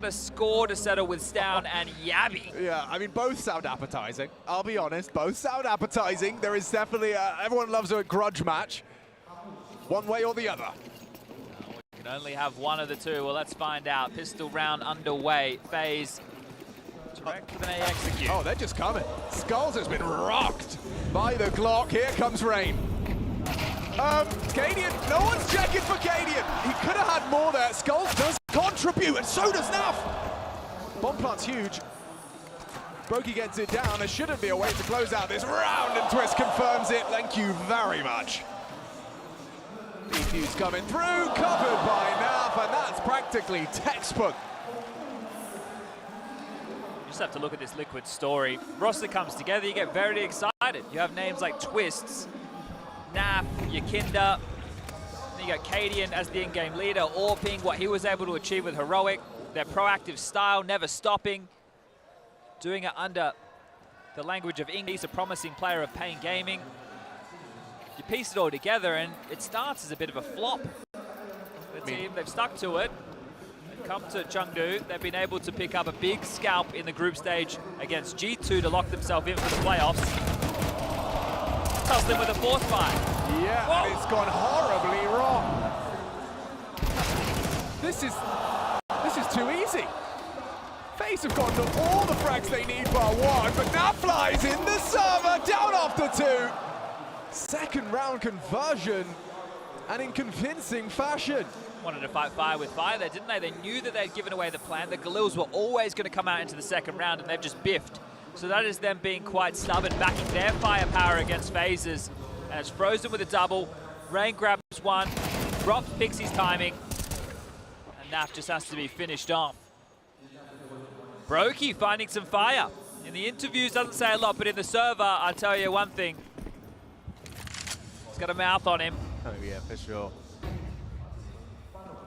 A score to settle with Stown and Yabby. Yeah, I mean, both sound appetizing. I'll be honest, both sound appetizing. There is definitely, everyone loves a grudge match, one way or the other. We can only have one of the two. Well, let's find out. Pistol round underway. FaZe direct with an A execute. Oh, they're just coming. Skulls has been rocked by the Glock. Here comes Rain. Cadian, no one's checking for Cadian. He could have had more there. Skulls does contribute, and so does Naf. Bomb plant's huge. Brokey gets it down. There shouldn't be a way to close out this round, and Twist confirms it. Thank you very much. Defuse coming through, covered by Naf, and that's practically textbook. You just have to look at this Liquid story. Roster comes together, you get very excited. You have names like Twists, Naf, Yakinda, then you got Cadian as the in-game leader, Orping, what he was able to achieve with Heroic, their proactive style, never stopping, doing it under the language of English, a promising player of Pain Gaming. You piece it all together and it starts as a bit of a flop. The team, they've stuck to it. They've come to Chengdu. They've been able to pick up a big scalp in the group stage against G2 to lock themselves in for the playoffs. Tussling with a fourth fight. Yeah, and it's gone horribly wrong. This is too easy. FaZe have gotten all the frags they need bar one, but that flies in the server, down after two. Second round conversion, and in convincing fashion. Wanted to fight fire with fire there, didn't they? They knew that they'd given away the plan. The Galils were always going to come out into the second round, and they've just biffed. So that is them being quite stubborn, backing their firepower against FaZe's. And it's Frozen with a double. Rain grabs one, drops Pixie's timing, and Naf just has to be finished off. Brokey finding some fire. In the interviews, doesn't say a lot, but in the server, I'll tell you one thing. He's got a mouth on him. Oh yeah, for sure.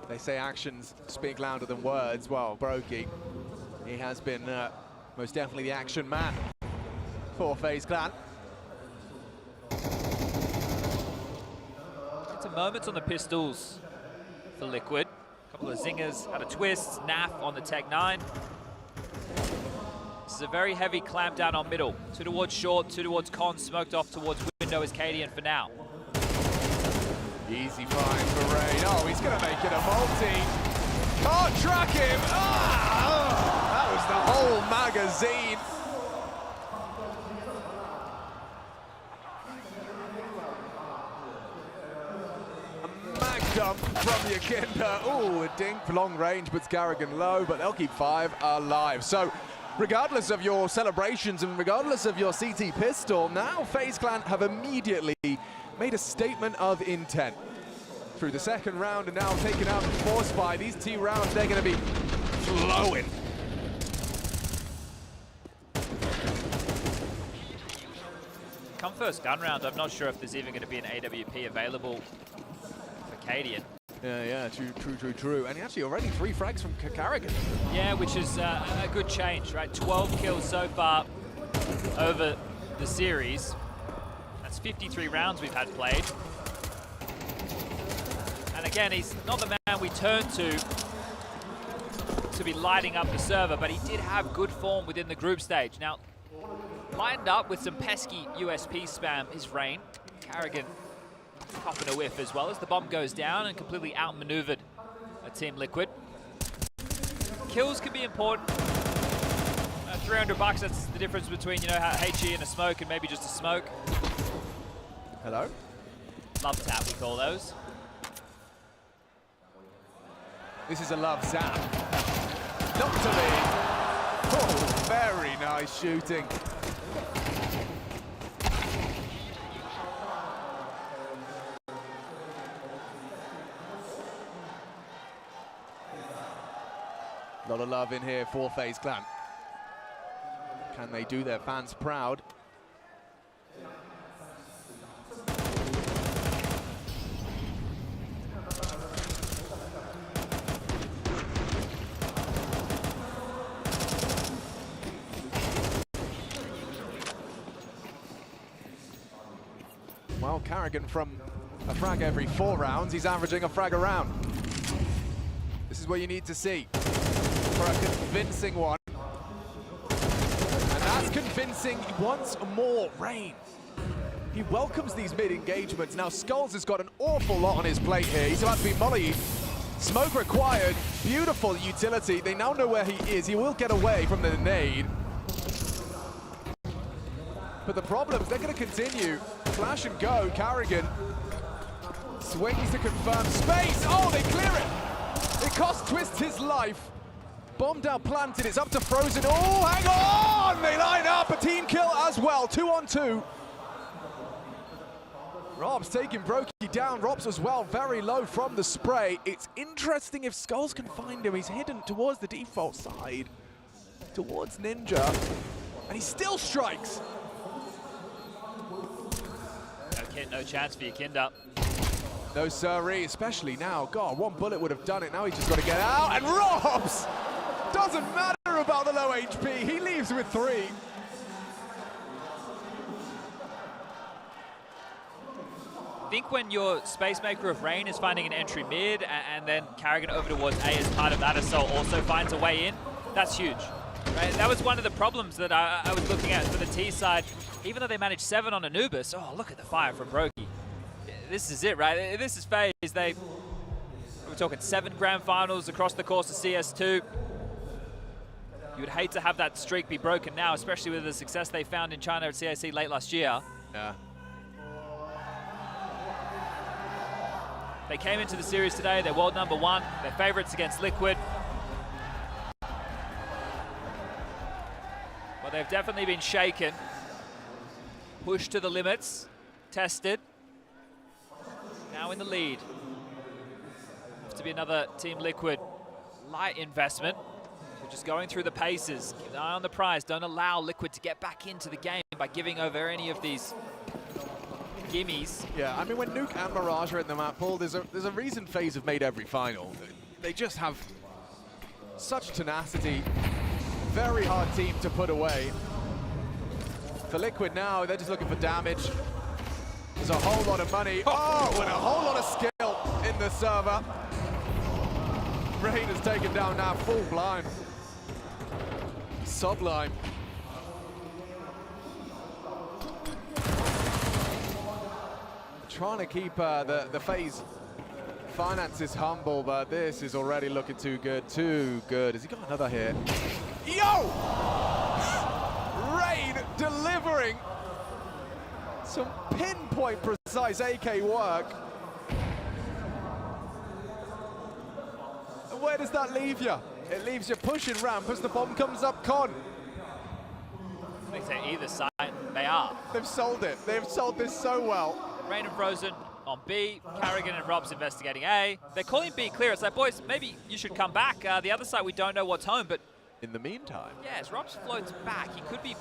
They say actions speak louder than words. Well, Brokey, he has been most definitely the action man for FaZe Clan. Some moments on the pistols for Liquid. A couple of zingers out of Twists, Naf on the Tech 9. This is a very heavy clamp down on middle. Two towards short, two towards con, smoked off towards window is Cadian for now. Easy find for Rain. Oh, he's going to make it a multi. Can't track him. That was the whole magazine. A mag dump from Yakinda. Oh, a dink for long range puts Garrigan low, but they'll keep 5 alive. So, regardless of your celebrations and regardless of your CT pistol, now FaZe Clan have immediately made a statement of intent. Through the second round and now taking out the force by these 2 rounds, they're going to be flowing. Come first gun round, I'm not sure if there's even going to be an AWP available for Cadian. Yeah, true. And actually already 3 frags from Carrigan. Yeah, which is a good change, right? 12 kills so far over the series. That's 53 rounds we've had played. And again, he's not the man we turn to be lighting up the server, but he did have good form within the group stage. Now, lined up with some pesky USP spam is Rain. Carrigan copping a whiff as well as the bomb goes down and completely outmaneuvered a Team Liquid. Kills can be important. $300, that's the difference between, you know, HE and a smoke and maybe just a smoke. Hello? Love tap, we call those. This is a love zap. Not to me. Oh, very nice shooting. A lot of love in here for FaZe Clan. Can they do their fans proud? Well, Carrigan from a frag every 4 rounds, he's averaging a frag a round. This is what you need to see. for a convincing one. And that's convincing once more. Rain. He welcomes these mid-engagements. Now Skulls has got an awful lot on his plate here. He's about to be mollied. Smoke required. Beautiful utility. They now know where he is. He will get away from the nade. But the problems, they're going to continue. Flash and go. Carrigan swings to confirm space. Oh, they clear it. It cost Twist his life. Bomb down planted. It's up to Frozen. Oh, hang on! They line up. A team kill as well. 2-on-2. Rob's taking Brokey down. Rob's as well, very low from the spray. It's interesting if Skulls can find him. He's hidden towards the default side, towards Ninja, and he still strikes. No chance for Yakinda. No siree, especially now. God, one bullet would have done it. Now he's just got to get out, and Robs! Doesn't matter about the low HP. He leaves with 3. I think when your space maker of Rain is finding an entry mid and then carrying it over towards A as part of that assault also finds a way in, that's huge. Right? That was one of the problems that I was looking at for the T side. Even though they managed 7 on Anubis, oh, look at the fire from Brokey. This is it, right? This is FaZe. We're talking 7 grand finals across the course of CS2. You would hate to have that streak be broken now, especially with the success they found in China at CIC late last year. Yeah. They came into the series today, they're world #1, they're favorites against Liquid. Well, they've definitely been shaken, pushed to the limits, tested. Now in the lead. Has to be another Team Liquid light investment. So just going through the paces, keep an eye on the prize. Don't allow Liquid to get back into the game by giving over any of these gimmies. Yeah, I mean, when Nuke and Mirage are in the map pool, there's a reason FaZe have made every final. They just have such tenacity. Very hard team to put away. For Liquid now, they're just looking for damage. There's a whole lot of money. Oh, and a whole lot of skill in the server. Rain has taken down now full blind. Sublime. Trying to keep the FaZe finances humble, but this is already looking too good. Too good. Has he got another hit? Yo! Rain delivering some pinpoint precise AK work. And where does that leave you? It leaves you pushing ramp as the bomb comes up con. I think to either side, they are. They've sold it. They've sold this so well. Rain and Frozen on B, Carrigan and Rob's investigating A. They're calling B clear. It's like, boys, maybe you should come back. The other side, we don't know what's home, but... In the meantime... Yes, Rob's floats back. He could be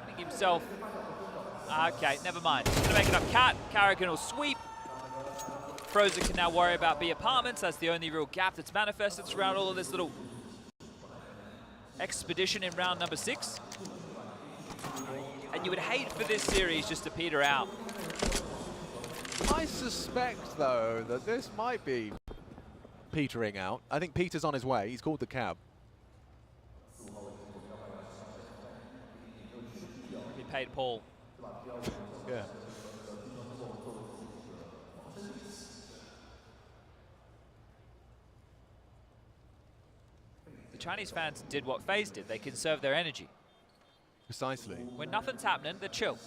putting himself... Okay, never mind. He's going to make it up Cat. Carrigan will sweep. Frozen can now worry about B apartments. That's the only real gap that's manifested throughout all of this little expedition in round #6. And you would hate for this series just to peter out. I suspect, though, that this might be petering out. I think Peter's on his way. He's called the cab. He paid Paul. Yeah. The Chinese fans did what FaZe did. They conserved their energy. Precisely. When nothing's happening, they're chill.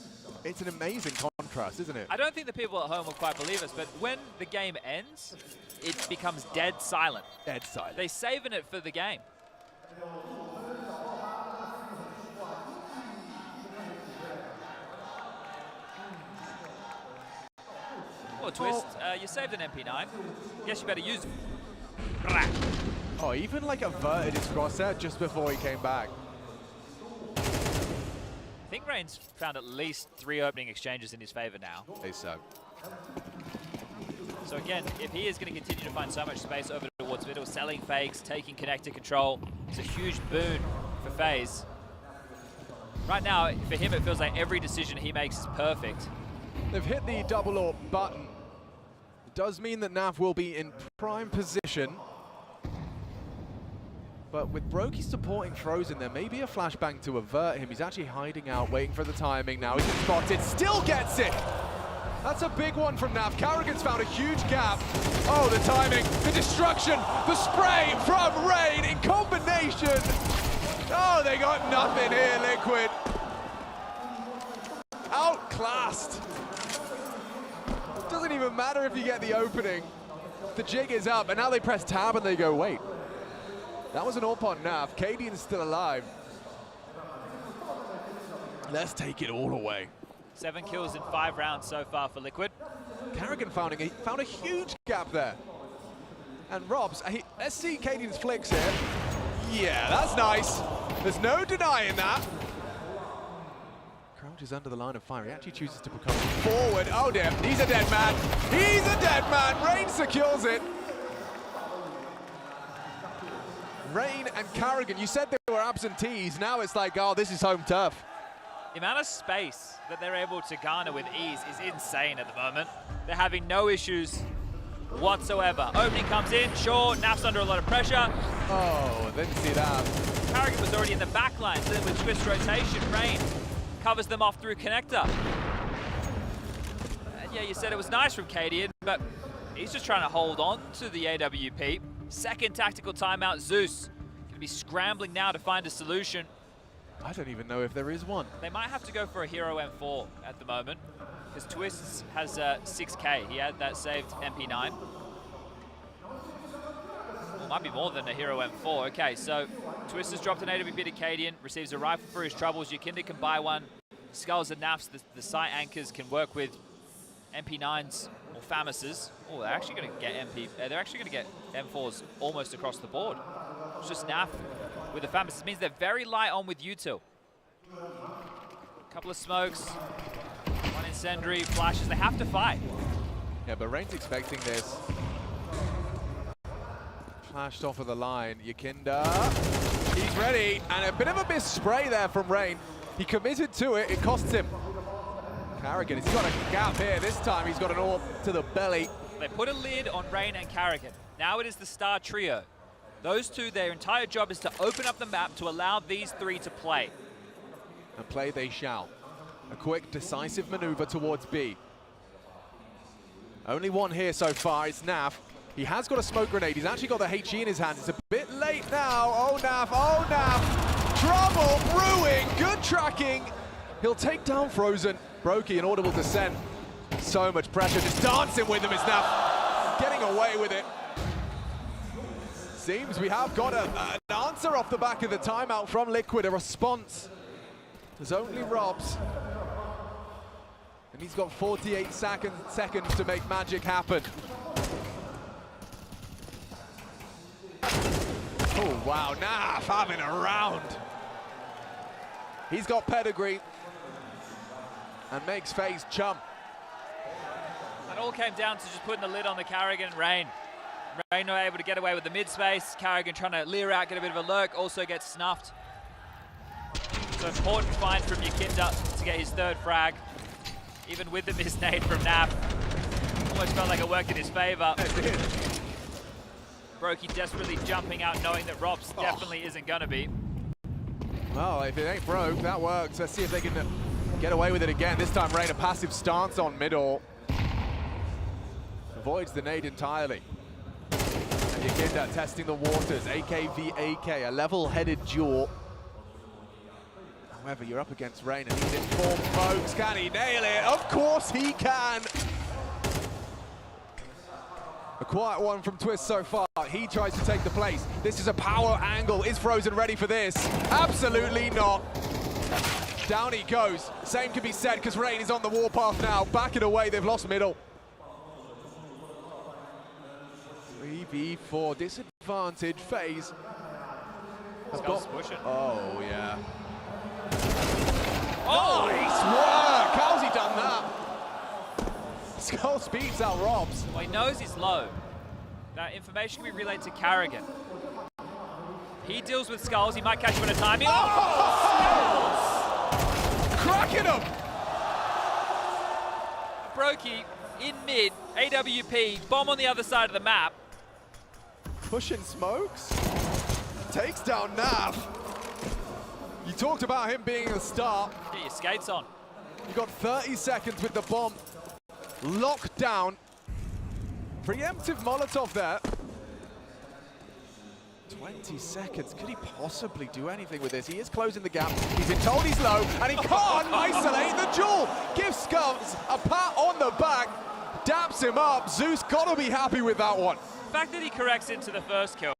It's an amazing contrast, isn't it? I don't think the people at home will quite believe us, but when the game ends, it becomes dead silent. Dead silent. They're saving it for the game. Oh, Twist, you saved an MP9. Guess you better use it. Oh, even like averted his crosshair just before he came back. I think Rain's found at least 3 opening exchanges in his favor now. So again, if he is going to continue to find so much space over towards middle, selling fakes, taking connector control, it's a huge boon for FaZe. Right now, for him, it feels like every decision he makes is perfect. They've hit the double AWP button. It does mean that Nav will be in prime position. But with Brokey supporting Frozen, there may be a flashbang to avert him. He's actually hiding out, waiting for the timing now. He's been spotted, still gets it! That's a big one from Nav. Carrigan's found a huge gap. Oh, the timing, the destruction, the spray from Rain in combination. Oh, they got nothing here, Liquid. Outclassed. Doesn't even matter if you get the opening. The jig is up, and now they press tab and they go, wait. That was an AWP on Nav. Cadian's still alive. Let's take it all away. 7 kills in 5 rounds so far for Liquid. Carrigan found a huge gap there. And Robs, let's see Cadian's flicks here. Yeah, that's nice. There's no denying that. Crouch is under the line of fire. He actually chooses to become forward. Oh dear, he's a dead man. He's a dead man. Rain secures it. Rain and Carrigan, you said they were absentees. Now it's like, oh, this is home turf. The amount of space that they're able to garner with ease is insane at the moment. They're having no issues whatsoever. Opening comes in, sure, Naf's under a lot of pressure. Oh, didn't see that. Carrigan was already in the back line, so then with twist rotation, Rain covers them off through connector. And yeah, you said it was nice from Cadian, but he's just trying to hold on to the AWP. Second tactical timeout, Zeus gonna be scrambling now to find a solution. I don't even know if there is one. They might have to go for a Hero M4 at the moment, because Twists has 6K. He had that saved MP9. Well, might be more than a Hero M4. Okay, so Twist has dropped an AWP to Cadian, receives a rifle for his troubles. Yakinda can buy one. Skulls and Nafs, the site anchors, can work with MP9s or FAMASs. Oh, they're actually going to get they're actually going to get M4s almost across the board. It's just Naf with the FAMAS. This means they're very light on with util. Couple of smokes, one incendiary, flashes. They have to fight. Yeah, but Rain's expecting this. Flashed off of the line. Yakinda, he's ready, and a bit of a missed spray there from Rain. He committed to it. It costs him. Carrigan, he's got a gap here. This time he's got an AWP to the belly. They put a lid on Rain and Carrigan. Now it is the star trio. Those two, their entire job is to open up the map to allow these three to play. And play they shall. A quick, decisive maneuver towards B. Only one here so far, it's Naf. He has got a smoke grenade. He's actually got the HE in his hand. It's a bit late now. Oh, Naf, oh, Naf. Trouble brewing, good tracking. He'll take down Frozen. Brokey, an audible descent. So much pressure, just dancing with him is Naf. Getting away with it. Seems we have got an answer off the back of the timeout from Liquid, a response. There's only Robs. And he's got 48 seconds to make magic happen. Oh, wow, Naf having a round. He's got pedigree and makes FaZe chump. It all came down to just putting the lid on the Carrigan Rain. Rain not able to get away with the mid space. Carrigan trying to leer out, get a bit of a lurk, also gets snuffed. So important find from Yakinda to get his third frag. Even with the missed nade from Naf. Almost felt like it worked in his favor. Brokey desperately jumping out, knowing that Robs definitely isn't gonna be. Well, if it ain't broke, that works. Let's see if they can get away with it again. This time Rain a passive stance on middle. Avoids the nade entirely. And Yakinda testing the waters. AK v AK, a level-headed duel. However, you're up against Rain and he's informed, folks. Can he nail it? Of course he can. A quiet one from Twist so far. He tries to take the place. This is a power angle. Is Frozen ready for this? Absolutely not. Down he goes. Same can be said because Rain is on the warpath now. Back it away. They've lost middle. 3v4 disadvantage. FaZe. Oh, yeah. Oh, nice work! How's he done that? Skull speeds out Robs. Well, he knows he's low. That information can be relayed to Carrigan. He deals with Skulls. He might catch him at a timing. Oh! Skulls! Cracking him! Brokey in mid, AWP, bomb on the other side of the map. Pushing smokes. takes down Nav. You talked about him being a star. Get your skates on. You got 30 seconds with the bomb locked down. Preemptive Molotov there. 20 seconds. Could he possibly do anything with this? He is closing the gap. He's been told he's low, and he can't isolate the duel. Gives Skulls a pat on the back, daps him up. Zeus gotta be happy with that one. The fact that he corrects into the first kill,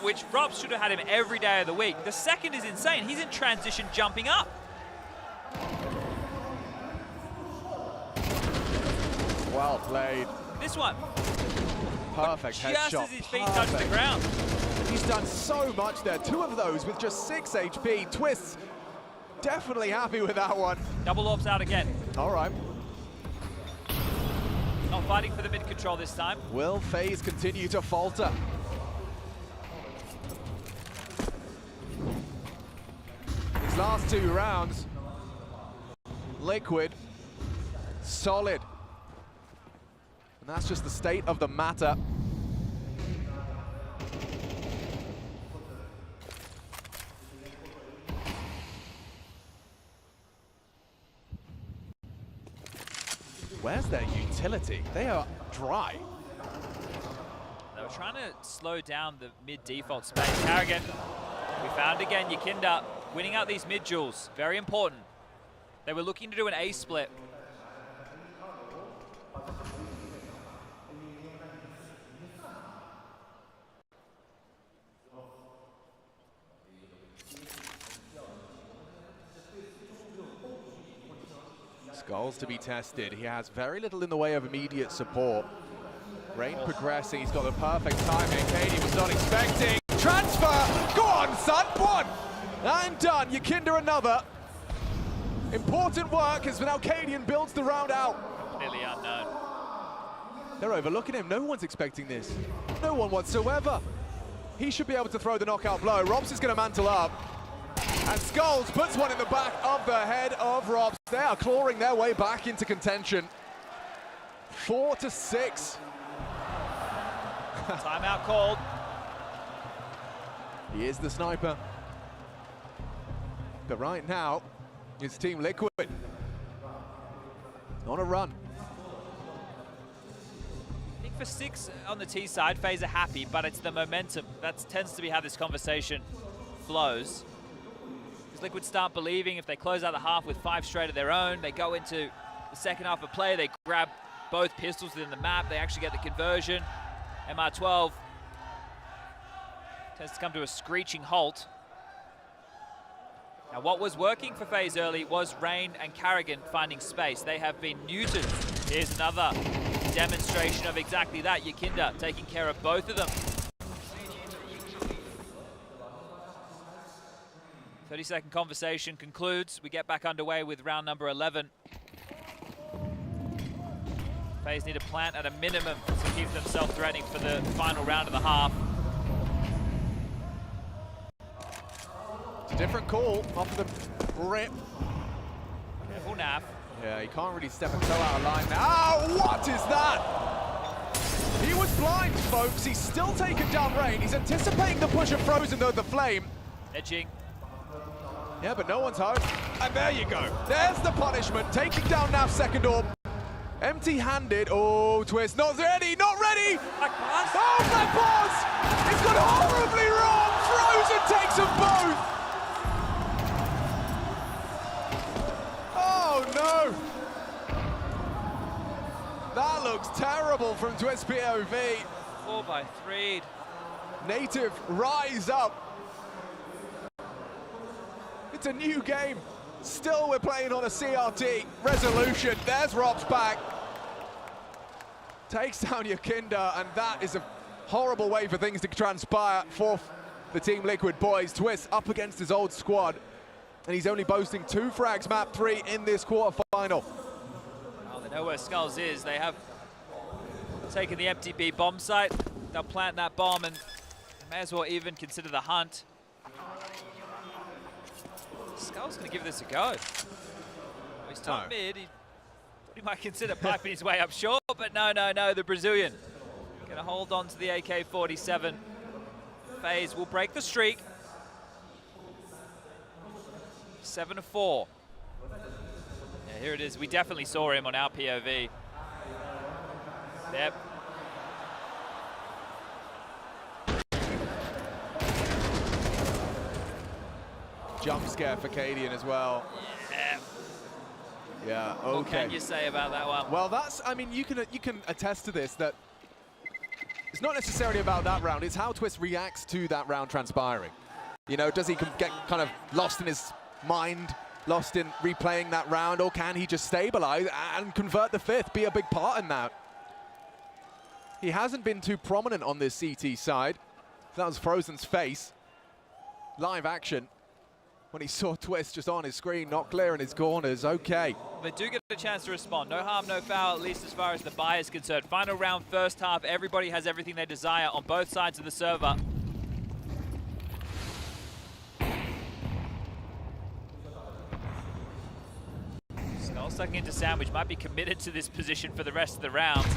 which Robs should have had him every day of the week. The second is insane. He's in transition jumping up. Well played. This one. Perfect headshot. Just as his feet touch the ground. He's done so much there. 2 of those with just 6 HP. Twists definitely happy with that one. Double orbs out again. All right. Not fighting for the mid control this time. Will FaZe continue to falter? These last 2 rounds, Liquid, solid. And that's just the state of the matter. Where's their utility? They are dry. They were trying to slow down the mid-default space. Carrigan, we found again Yakinda winning out these mid-duels. Very important. They were looking to do an A split. Skulls to be tested. He has very little in the way of immediate support. Rain progressing. He's got the perfect timing. Katie was not expecting. Transfer! Go on, son! 1! And done. Yakinda another. Important work as Valcadian builds the round out. Completely unknown. They're overlooking him. No one's expecting this. No one whatsoever. He should be able to throw the knockout blow. Robs is going to mantle up. And Skulls puts one in the back of the head of Robs. They are clawing their way back into contention. 4-6. Timeout called. He is the sniper. But right now, it's Team Liquid on a run. I think for 6 on the T side, FaZe are happy, but it's the momentum. That tends to be how this conversation flows. Liquid start believing if they close out the half with 5 straight of their own, they go into the second half of play, they grab both pistols within the map, they actually get the conversion. MR12 tends to come to a screeching halt. Now what was working for FaZe early was Rain and Carrigan finding space. They have been neutered. Here's another demonstration of exactly that. Yakinda taking care of both of them. 30-second conversation concludes. We get back underway with round number 11. FaZe need a plant at a minimum to keep themselves threatening for the final round of the half. It's a different call off the rip. Careful, Nav. Yeah, he can't really step a toe out of line now. Oh, what is that? He was blind, folks. He's still taken down Rain. He's anticipating the push of Frozen, though, the flame. Edging. Yeah, but no one's home. And there you go. There's the punishment. Taking down Nav's second orb. Empty-handed. Oh, Twist. Not ready. Not ready. Black pass. Oh, Black pass. It's gone horribly wrong. Frozen takes them both. Oh, no. That looks terrible from Twist POV. 4x3. Native, rise up. It's a new game. Still, we're playing on a CRT. Resolution. There's Rob's back. Takes down Yakinda, and that is a horrible way for things to transpire for the Team Liquid boys. Twist up against his old squad, and he's only boasting 2 frags, map 3 in this quarterfinal. Well, they know where Skulls is. They have taken the empty B bomb site. They'll plant that bomb, and they may as well even consider the hunt. Skull's going to give this a go. He's top mid. He might consider piping his way up short, but no, the Brazilian going to hold on to the AK-47. FaZe will break the streak. 7-4. Yeah, here it is. We definitely saw him on our POV. Yep. Jump scare for Cadian as well. Yeah. Yeah, okay. What can you say about that one? Well, that's, I mean, you can attest to this, that it's not necessarily about that round, it's how Twist reacts to that round transpiring. You know, does he get kind of lost in his mind, lost in replaying that round, or can he just stabilize and convert the fifth, be a big part in that? He hasn't been too prominent on this CT side. That was Frozen's face. Live action. When he saw Twist just on his screen, not clear in his corners, okay. They do get a chance to respond. No harm, no foul, at least as far as the buy is concerned. Final round, first half, everybody has everything they desire on both sides of the server. Skull sucking into Sandwich, might be committed to this position for the rest of the round.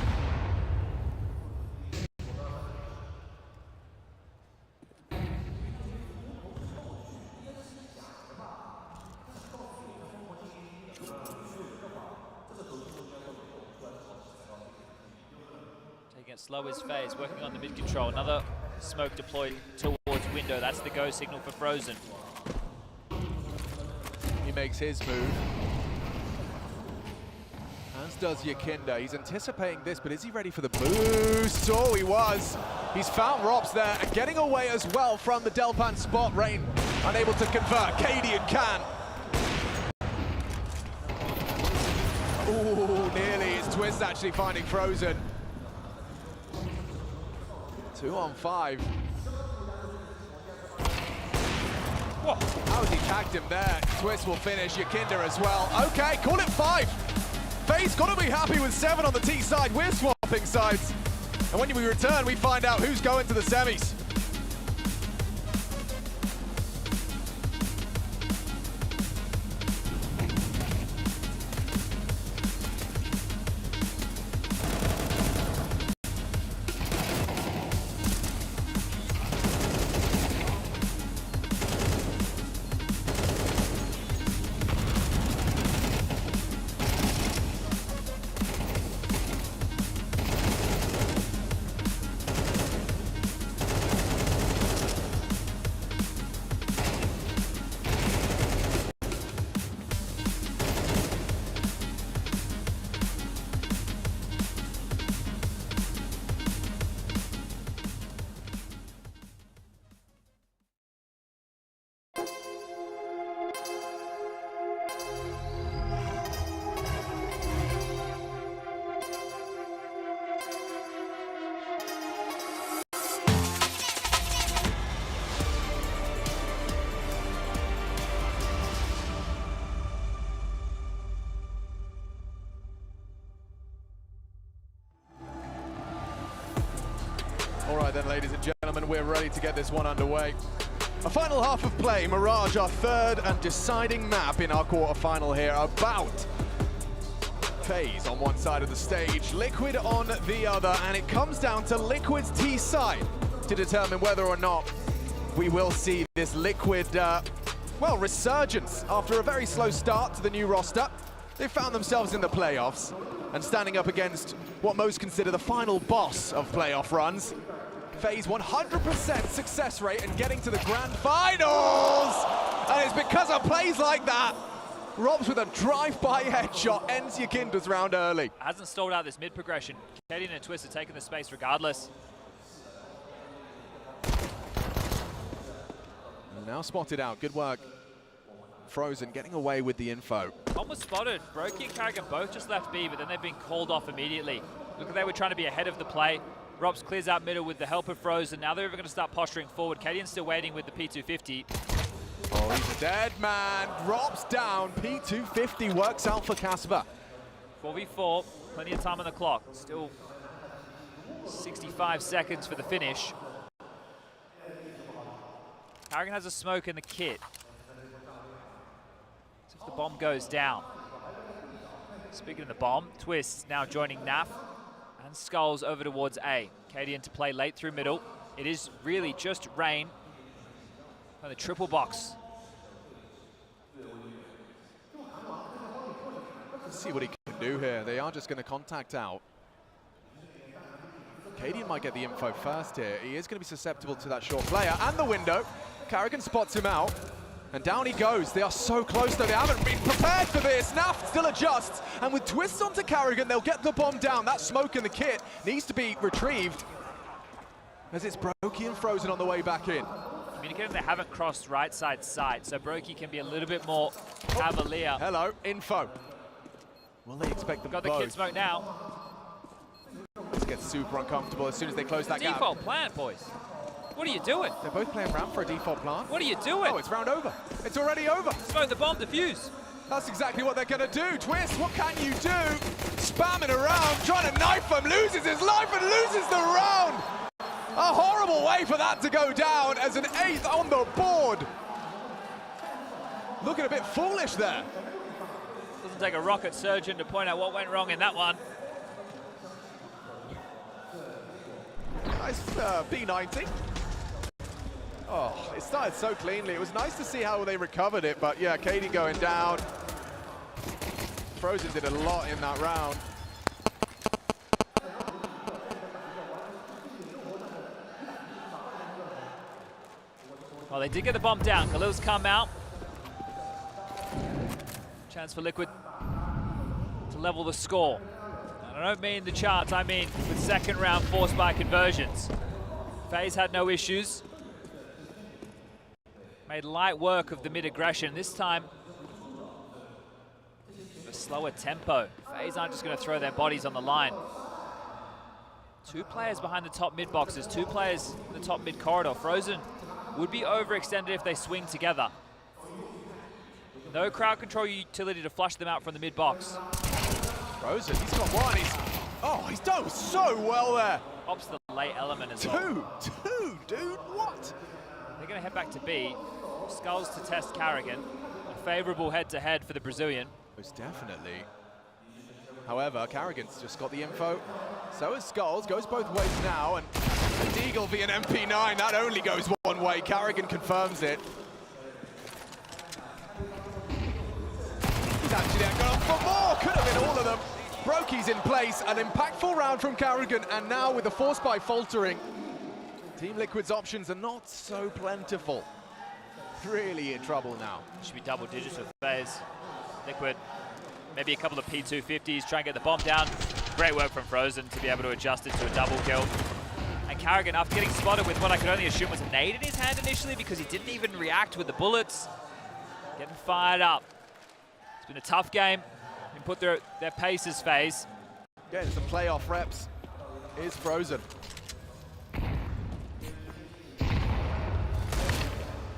Slow as FaZe, working on the mid control. Another smoke deployed towards window. That's the go signal for Frozen. He makes his move. As does Yakinda. He's anticipating this, but is he ready for the boost? Oh, he was. He's found Rops there, and getting away as well from the Delpan spot. Rain unable to convert. Cadian can. Ooh, nearly. It's Twist actually finding Frozen. 2 on 5. Whoa. How has he tagged him there? Twist will finish. Yakinda as well. Okay, call it 5. FaZe got to be happy with 7 on the T side. We're swapping sides. And when we return, we find out who's going to the semis. All right then, ladies and gentlemen, we're ready to get this one underway. A final half of play, Mirage, our third and deciding map in our quarterfinal here. About FaZe on one side of the stage, Liquid on the other, and it comes down to Liquid's T side to determine whether or not we will see this Liquid, well, resurgence after a very slow start to the new roster. They found themselves in the playoffs and standing up against what most consider the final boss of playoff runs. FaZe 100% success rate and getting to the grand finals! And it's because of plays like that. Robs with a drive-by headshot ends Yakinda's round early. Hasn't stalled out this mid progression. Cadian and Twist are taking the space regardless. Now spotted out, good work. Frozen getting away with the info. Almost spotted. Brokey and Carrigan both just left B, but then they've been called off immediately. Look at they were trying to be ahead of the play. Robs clears out middle with the help of Frozen. Now they're even going to start posturing forward. Cadian's still waiting with the P250. Oh, he's dead, man. Drops down. P250 works out for Casper. 4v4, plenty of time on the clock. Still 65 seconds for the finish. Carrigan has a smoke in the kit. So if the bomb goes down. Speaking of the bomb, Twist now joining Naf and Skulls over towards A. Cadian to play late through middle. It is really just Rain on the triple box. Let's see what he can do here. They are just going to contact out. Cadian might get the info first here. He is going to be susceptible to that short player and the window. Carrigan spots him out, and down he goes. They are so close, though. They haven't been prepared for this. Naf still adjusts, and with twists onto Carrigan, they'll get the bomb down. That smoke in the kit needs to be retrieved, as it's Brokey and Frozen on the way back in. Communicating they haven't crossed right side sight, so Brokey can be a little bit more cavalier. Hello, info. Will they expect them Got both? the kid smoke now. This gets super uncomfortable as soon as they close that gap. Default plant, boys. What are you doing? They're both playing ramp for a default plant. What are you doing? Oh, it's round over. It's already over. Smoke the bomb, defuse. That's exactly what they're going to do. Twist, what can you do? Spamming around, trying to knife him, loses his life and loses the round. A horrible way for that to go down as an 8th on the board. Looking a bit foolish there. Doesn't take a rocket surgeon to point out what went wrong in that one. Nice B90. Oh, it started so cleanly. It was nice to see how they recovered it, but yeah, Katie going down. Frozen did a lot in that round. Well, they did get the bomb down. Khalil's come out. Chance for Liquid to level the score. And I don't mean the charts, I mean with second round forced by conversions. FaZe had no issues. Made light work of the mid-aggression. This time, a slower tempo. FaZe aren't just going to throw their bodies on the line. 2 players behind the top mid boxes, 2 players in the top mid corridor. Frozen would be overextended if they swing together. No crowd control utility to flush them out from the mid box. Frozen, he's got one. He's done so well there. Pops the late element as well. Two, dude, what? They're going to head back to B. Skulls to test Carrigan. A favorable head-to-head for the Brazilian. Most definitely. However, Carrigan's just got the info. So is Skulls, goes both ways now, and a Deagle v an MP9, that only goes one way. Carrigan confirms it. He's actually gone for more, could have been all of them. Brokey's in place, an impactful round from Carrigan, and now with the force by faltering, Team Liquid's options are not so plentiful. Really in trouble now. Should be double digits with FaZe. Liquid, maybe a couple of P250s, try and get the bomb down. Great work from Frozen to be able to adjust it to a double kill. And Carrigan, after getting spotted with what I could only assume was a nade in his hand initially because he didn't even react with the bullets, getting fired up. It's been a tough game. And put their paces, FaZe. Getting some playoff reps is Frozen.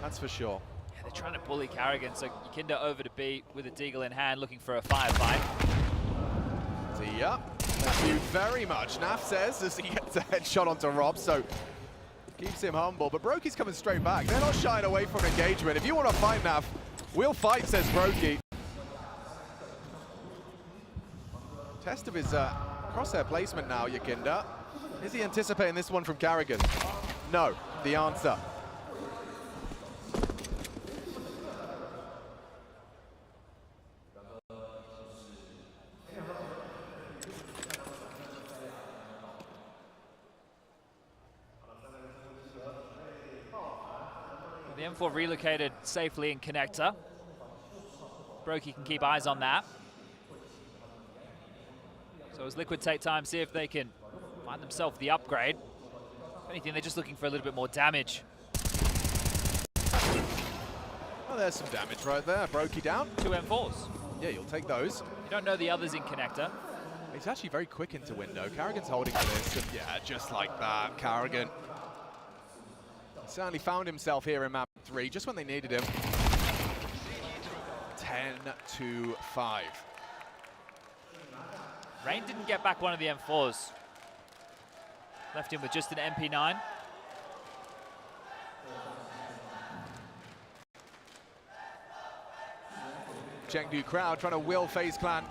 That's for sure. Yeah, they're trying to bully Carrigan, so Yakinda over to B with a Deagle in hand, looking for a firefight. Yeah, thank you very much, Naf says, as he gets a headshot onto Rob, so keeps him humble. But Brokey's coming straight back. They're not shying away from engagement. If you want to fight, Naf, we'll fight, says Brokey. Test of his crosshair placement now, Yakinda. Is he anticipating this one from Carrigan? No, the answer. The M4 relocated safely in connector. Brokey can keep eyes on that. So as Liquid take time, see if they can find themselves the upgrade. If anything, they're just looking for a little bit more damage. Well, there's some damage right there. Brokey down. 2 M4s. Yeah, you'll take those. You don't know the others in connector. He's actually very quick into window. Carrigan's holding for this, and yeah, just like that, Carrigan. He certainly found himself here in map 3, just when they needed him. 10-5. Rain didn't get back one of the M4s. Left him with just an MP9. Chengdu crowd trying to will FaZe Clan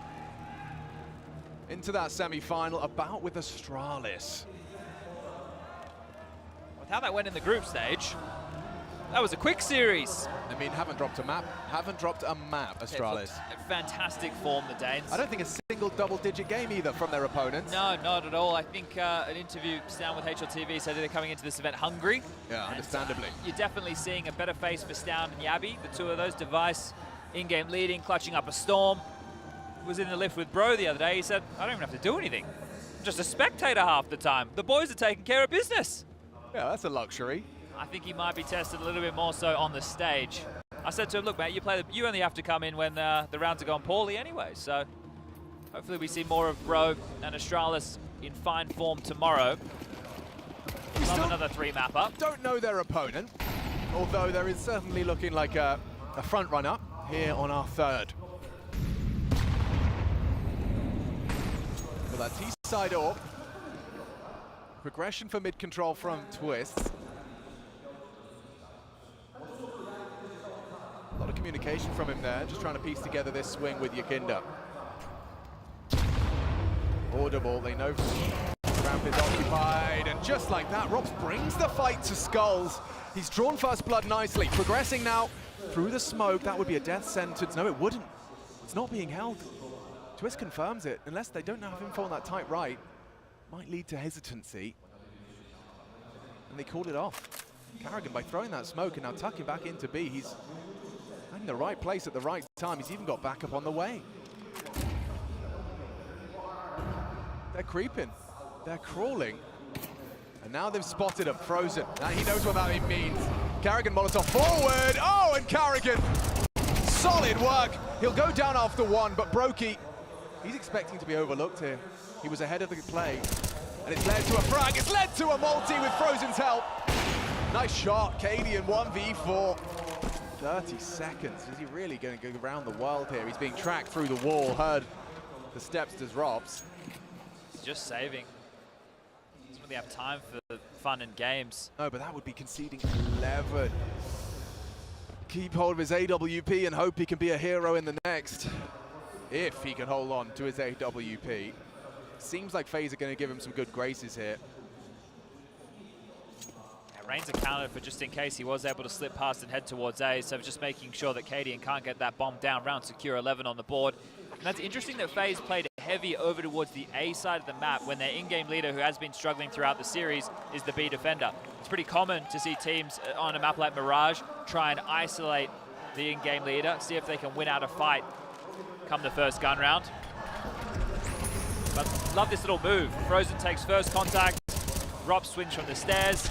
into that semi-final, about with Astralis. With how that went in the group stage, That was a quick series. I mean, haven't dropped a map. Haven't dropped a map, Astralis. Fantastic form, the Danes. I don't think a single double-digit game either from their opponents. No, not at all. I think an interview down with HLTV said they're coming into this event hungry. Yeah, understandably. You're definitely seeing a better face for Stound and Yabby. The two of those, Device in-game leading, clutching up a storm. Was in the lift with Bro the other day. He said, I don't even have to do anything. I'm just a spectator half the time. The boys are taking care of business. Yeah, that's a luxury. I think he might be tested a little bit more so on the stage. I said to him, look, mate, you only have to come in when the rounds are going poorly anyway. So hopefully we see more of Bro and Astralis in fine form tomorrow. Love another 3-map up. Don't know their opponent, although there is certainly looking like a front runner here on our third. With that T-side up. Progression for mid-control from Twists. A lot of communication from him there, just trying to piece together this swing with Yakinda. Audible, they know ramp is occupied, and just like that, Robs brings the fight to Skulls. He's drawn first blood nicely, progressing now through the smoke. That would be a death sentence. No, it wouldn't. It's not being held. Twist confirms it, unless they don't have info on that tight right. Might lead to hesitancy. And they called it off. Carrigan, by throwing that smoke and now tucking back into B, he's in the right place at the right time. He's even got backup on the way. They're creeping. They're crawling. And now they've spotted him, Frozen. Now he knows what that means. Carrigan Molotov forward. Oh, and Carrigan. Solid work. He'll go down after one, but Brokey, he's expecting to be overlooked here. He was ahead of the play. And it's led to a frag. It's led to a multi with Frozen's help. Nice shot, Cadian 1v4. 30 seconds. Is he really going to go around the world here? He's being tracked through the wall. Heard the steps does Robs. He's just saving. Doesn't really have time for fun and games. No, but that would be conceding 11. Keep hold of his AWP and hope he can be a hero in the next. If he can hold on to his AWP. Seems like FaZe are going to give him some good graces here. Rain's accounted for just in case he was able to slip past and head towards A, so just making sure that Cadian can't get that bomb down. Round secure 11 on the board. And that's interesting that FaZe played heavy over towards the A side of the map when their in-game leader, who has been struggling throughout the series, is the B defender. It's pretty common to see teams on a map like Mirage try and isolate the in-game leader, see if they can win out a fight come the first gun round. But love this little move. Frozen takes first contact. Rob swings from the stairs.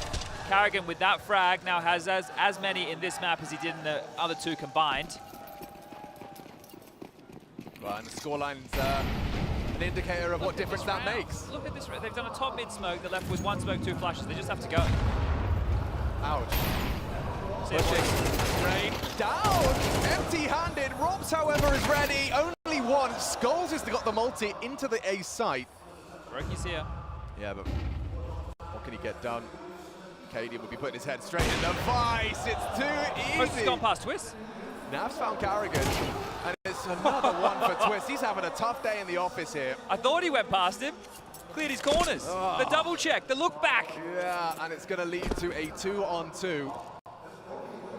Carrigan with that frag now has as many in this map as he did in the other two combined. Well, and the scoreline's an indicator of what difference that makes. Look at this. They've done a top mid smoke. They're left with one smoke, 2 flashes. They just have to go. Ouch. Pushing. Rain down. Empty-handed. Robs, however, is ready. Only one. Skulls has got the multi into the A site. Brokey's here. Yeah, but what can he get done? Cadian would be putting his head straight in the vice. It's too easy. Most has gone past Twist. Nav's found Carrigan, and it's another one for Twist. He's having a tough day in the office here. I thought he went past him. Cleared his corners. Oh. The double check, the look back. Yeah, and it's going to lead to a 2-on-2.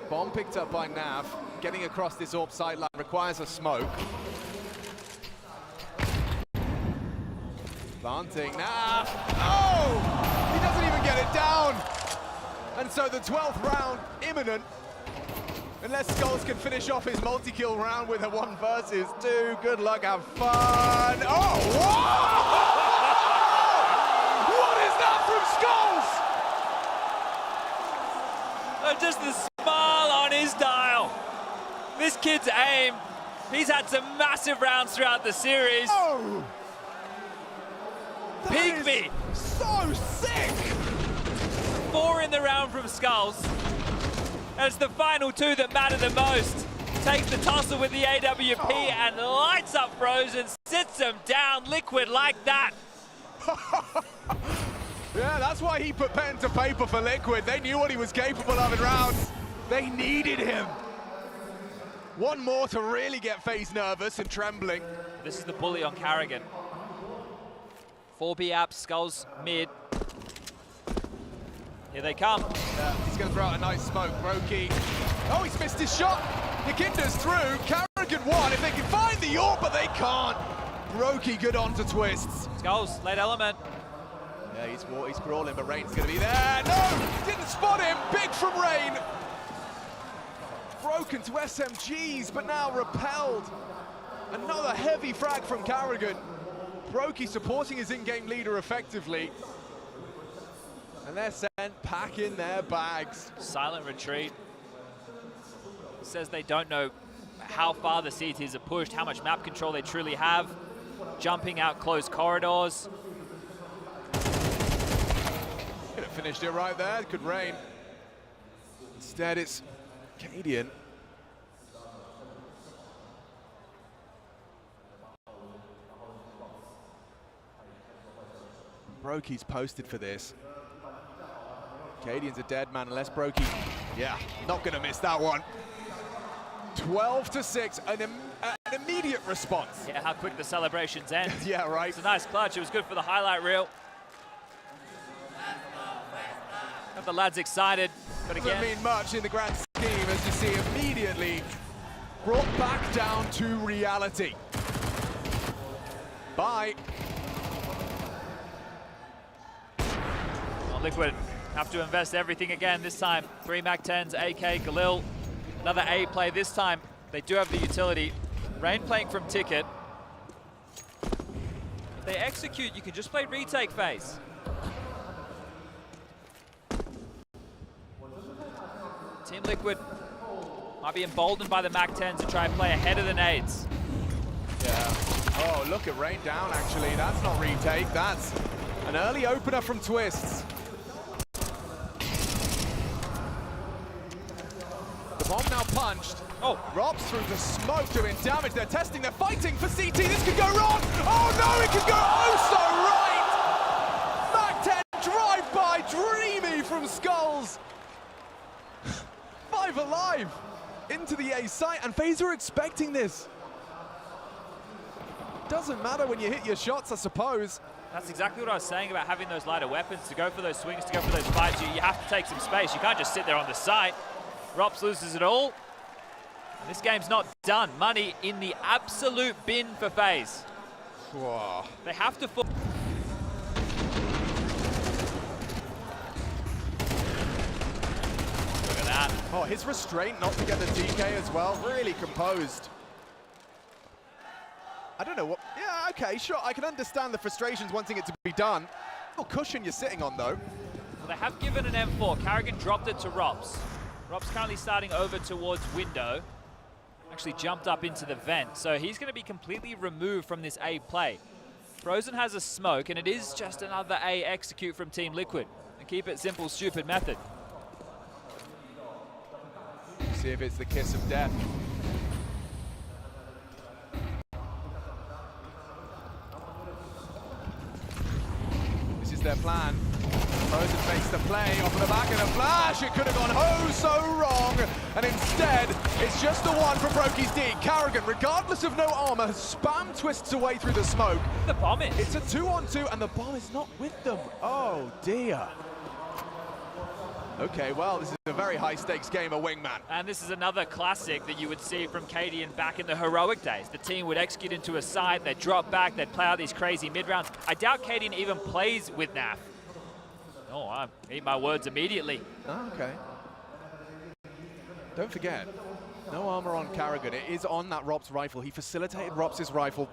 Bomb picked up by Nav. Getting across this AWP sideline requires a smoke. Planting Nav. Oh! He doesn't even get it down. And so the 12th round imminent. Unless Skulls can finish off his multi-kill round with a 1 versus 2. Good luck, have fun. Oh, whoa! What is that from Skulls? And just the smile on his dial. This kid's aim. He's had some massive rounds throughout the series. Oh! Peek me. So sick! 4 in the round from Skulls. And it's the final 2 that matter the most. Takes the tussle with the AWP and lights up Frozen, sits him down. Liquid like that. Yeah, that's why he put pen to paper for Liquid. They knew what he was capable of in rounds. They needed him. One more to really get FaZe nervous and trembling. This is the bully on Carrigan. 4B apps, Skulls mid. Here they come. Yeah, He's going to throw out a nice smoke. Brokey. Oh, he's missed his shot. Yakinda's through. Carrigan won. If they can find the AWP, but they can't. Brokey good on to Twists. Skulls, late element. Yeah, he's crawling, but Rain's going to be there. No! Didn't spot him. Big from Rain. Broken to SMGs, but now repelled. Another heavy frag from Carrigan. Brokey supporting his in-game leader effectively. And they're sent packing their bags. Silent retreat. Says they don't know how far the CTs are pushed, how much map control they truly have. Jumping out closed corridors. Could have finished it right there, could Rain. Instead it's Cadian. Brokey's posted for this. Cadian's a dead man unless Brokey, yeah, not gonna miss that one. 12-6, an immediate response. Yeah, how quick the celebrations end. Yeah, right. It's a nice clutch, it was good for the highlight reel. Got the lads excited, but again. Doesn't mean much in the grand scheme, as you see immediately brought back down to reality. Bye. Well, Liquid have to invest everything again this time. 3 MAC-10s, AK, Galil. Another A play this time. They do have the utility. Rain playing from Ticket. If they execute, you can just play retake phase. Team Liquid might be emboldened by the MAC-10s to try and play ahead of the nades. Yeah. Oh, look at Rain down, actually. That's not retake. That's an early opener from Twists. The bomb now punched. Oh, Robs through the smoke doing damage. They're testing, they're fighting for CT. This could go wrong. Oh no, it could go oh so right. MAC-10 drive-by, dreamy from Skulls. 5 alive into the A site, and FaZe are expecting this. Doesn't matter when you hit your shots, I suppose. That's exactly what I was saying about having those lighter weapons, to go for those swings, to go for those fights. You have to take some space. You can't just sit there on the site. Rops loses it all. And this game's not done. Money in the absolute bin for FaZe. Whoa. They have to... Look at that. Oh, his restraint not to get the DK as well. Really composed. I don't know what... Yeah, okay, sure. I can understand the frustrations wanting it to be done. Little cushion you're sitting on, though. Well, they have given an M4. Carrigan dropped it to Rops. Rops currently starting over towards window. Actually jumped up into the vent. So he's going to be completely removed from this A play. Frozen has a smoke, and it is just another A execute from Team Liquid. And keep it simple, stupid method. See if it's the kiss of death. This is their plan. Frozen makes the play off of the back of the flash. It could have gone oh so wrong. And instead, it's just the one from Brokey's D. Carrigan, regardless of no armor, has spam twists away through the smoke. The bomb is. It's a 2-on-2, and the bomb is not with them. Oh dear. Okay, well, this is a very high-stakes game, a wingman. And this is another classic that you would see from Cadian back in the heroic days. The team would execute into a site, they'd drop back, they'd play out these crazy mid-rounds. I doubt Cadian even plays with NAF. Oh, I eat my words immediately. Oh, okay. Don't forget, no armor on Carrigan. It is on that Rops rifle. He facilitated Rops' rifle.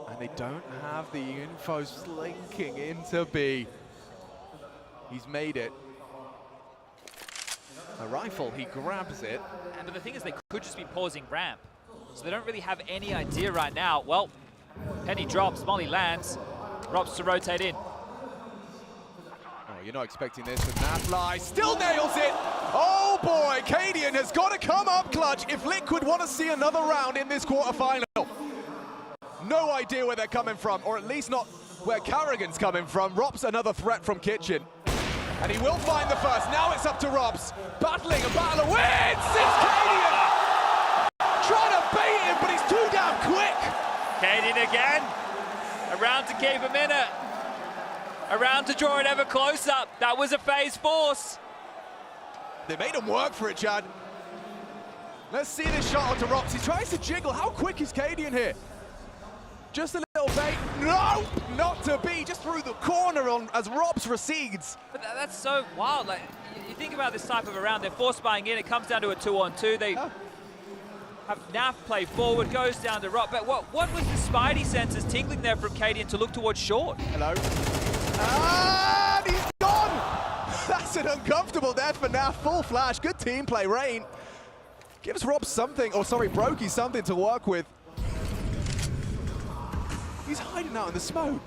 And they don't have the info slinking into B. He's made it. A rifle, he grabs it. But the thing is, they could just be pausing ramp. So they don't really have any idea right now. Well, Penny drops, Molly lands. Rops to rotate in. Oh, you're not expecting this with Nafly. Still nails it! Oh boy, Cadian has got to come up clutch if Liquid want to see another round in this quarterfinal. No idea where they're coming from, or at least not where Carrigan's coming from. Rops another threat from Kitchen. And he will find the first. Now it's up to Robs. Battling a battle of wins! It's Cadian! Trying to bait him, but he's too damn quick! Cadian again. A round to keep him in it. A round to draw it ever closer. That was a FaZe force. They made him work for it, Chad. Let's see this shot onto Rops. He tries to jiggle. How quick is Cadian here? Just a little bait. No, not to be. Just through the corner on as Rops recedes. But that's so wild. Like, you think about this type of a round, they're force buying in. It comes down to a 2-on-2. They have Naf play forward, goes down to Rob. But what was the Spidey senses tingling there from Cadian to look towards short? Hello. And he's gone. That's an uncomfortable death for Naf. Full flash. Good team play. Rain gives Rob something, or sorry, Brokey something to work with. He's hiding out in the smoke.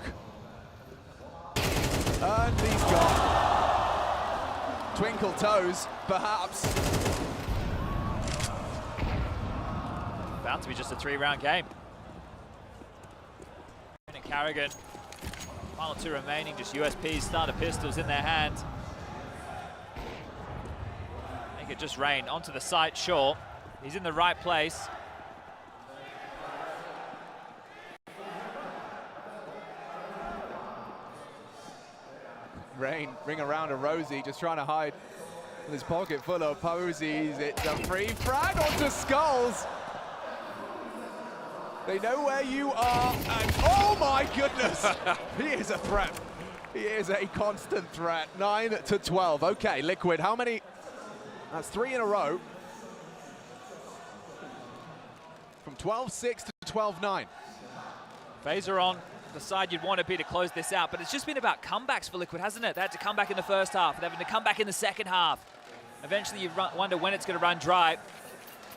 And he's gone. Twinkle toes, perhaps. Bound to be just a 3-round game. And Carrigan, final 2 remaining, just USPs, starter pistols in their hand. Make it just Rain onto the site, sure. He's in the right place. Rain, ring around a Rosie, just trying to hide with his pocket full of posies. It's a free frag onto Skulls. They know where you are, and oh my goodness, he is a threat. He is a constant threat. 9-12. Okay, Liquid, how many? That's 3 in a row. From 12-6 to 12-9. FaZe are on the side you'd want to be to close this out, but it's just been about comebacks for Liquid, hasn't it? They had to come back in the first half, they're having to come back in the second half. Eventually you wonder when it's going to run dry.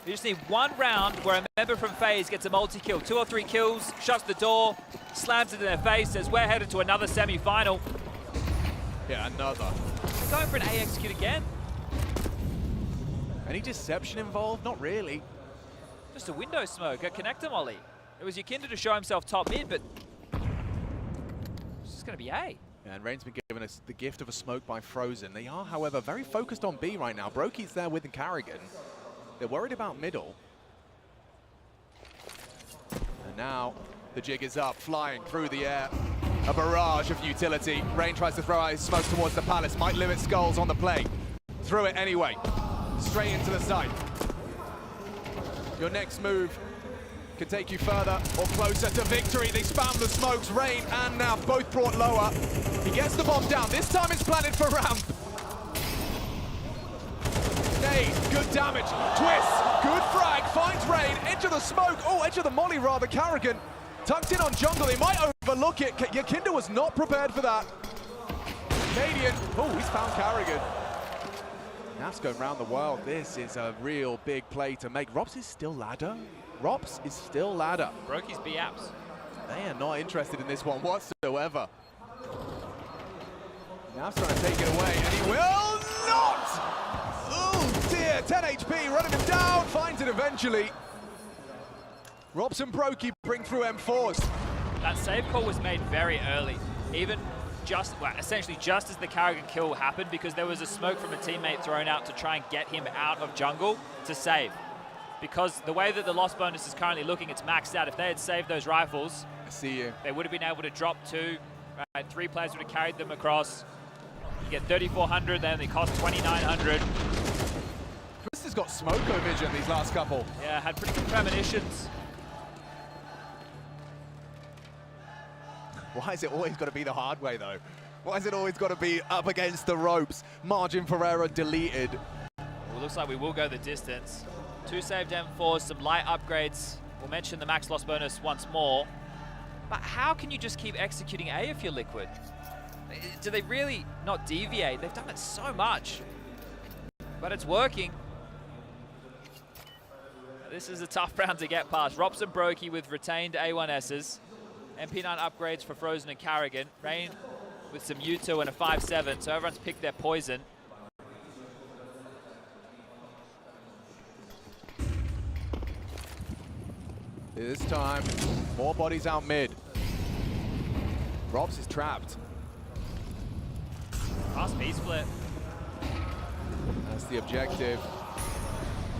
You just need one round where a member from FaZe gets a multi-kill, 2 or 3 kills, shuts the door, slams it in their face, says we're headed to another semi-final. Yeah, another. They're going for an A execute again. Any deception involved? Not really. Just a window smoke, a connector molly. It was Yakinda to show himself top mid, but it's just going to be A. Yeah, and Rain's been given us the gift of a smoke by Frozen. They are, however, very focused on B right now. Brokey's there with the Carrigan. They're worried about middle. And now the jig is up, flying through the air. A barrage of utility. Rain tries to throw out his smoke towards the Palace. Might limit Skulls on the play. Threw it anyway. Straight into the site. Your next move can take you further or closer to victory. They spam the smokes. Rain and Nav both brought lower. He gets the bomb down. This time it's planted for ramp. Nade, good damage. Twist, good frag. Finds Rain. Edge of the smoke. Oh, edge of the molly rather. Carrigan tucked in on jungle. They might overlook it. Yakinda was not prepared for that. Canadian. Oh, he's found Carrigan. Naf's going around the world. This is a real big play to make. Rops is still ladder. Rops is still ladder. Brokey's B-apps. They are not interested in this one whatsoever. Naf's trying to take it away, and he will not! Oh dear, 10 HP, running him down, finds it eventually. Rops and Brokey bring through M4s. That save call was made very early, even essentially just as the Carrigan kill happened, because there was a smoke from a teammate thrown out to try and get him out of jungle to save. Because the way that the loss bonus is currently looking, it's maxed out. If they had saved those rifles, I see you. They would have been able to drop 2. Right? 3 players would have carried them across. You get 3,400, then they cost 2,900. Twist has got smoko vision these last couple. Yeah, had pretty good premonitions. Why is it always got to be the hard way, though? Why is it always got to be up against the ropes? Margin for error deleted. Well, looks like we will go the distance. 2 saved M4s, some light upgrades. We'll mention the max loss bonus once more. But how can you just keep executing A if you're Liquid? Do they really not deviate? They've done it so much. But it's working. This is a tough round to get past. Rops and Brokey with retained A1Ss. MP9 upgrades for Frozen and Carrigan. Rain with some U2 and a 5-7, so everyone's picked their poison. This time, more bodies out mid. Rops is trapped. Fast B split. That's the objective.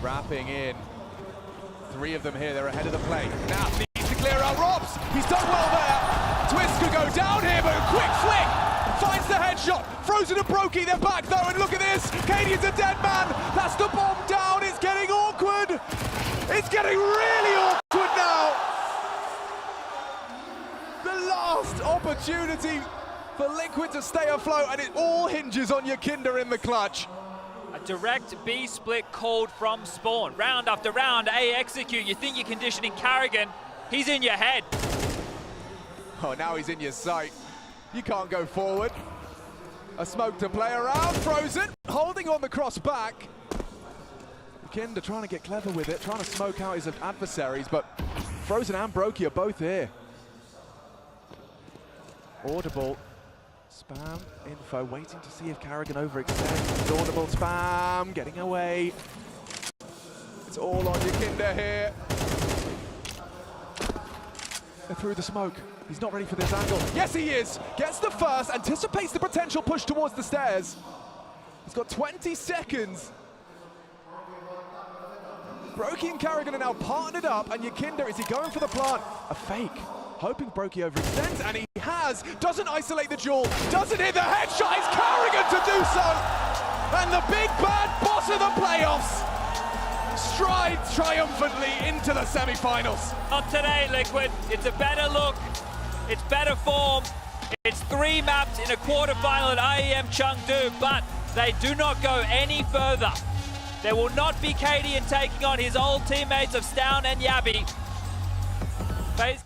Wrapping in. 3 of them here, they're ahead of the play. Now needs to clear out Rops. He's done well there. Twist could go down here, but a quick flick finds the headshot. Frozen Frozen and Brokey, they're back though, and look at this. Cadian's a dead man. That's the bomb down. It's getting awkward. It's getting really awkward now. The last opportunity for Liquid to stay afloat, and it all hinges on Yakinda in the clutch. A direct B split called from spawn. Round after round, A execute. You think you're conditioning Carrigan. He's in your head. Oh, now he's in your sight. You can't go forward. A smoke to play around. Frozen holding on the cross back. Yakinda trying to get clever with it, trying to smoke out his adversaries, but Frozen and Brokey are both here. Audible. Spam info, waiting to see if Carrigan overextends. Audible spam, getting away. It's all on Yakinda here. They're through the smoke. He's not ready for this angle. Yes, he is. Gets the first, anticipates the potential push towards the stairs. He's got 20 seconds. Brokey and Carrigan are now partnered up, and Yakinda, is he going for the plant? A fake. Hoping Brokey overextends, and he has. Doesn't isolate the duel, doesn't hit the headshot. It's Carrigan to do so. And the big bad boss of the playoffs strides triumphantly into the semi-finals. Not today, Liquid. It's a better look. It's better form. It's 3 maps in a quarterfinal at IEM Chengdu, but they do not go any further. There will not be Cadian taking on his old teammates of Stown and Yabi. FaZe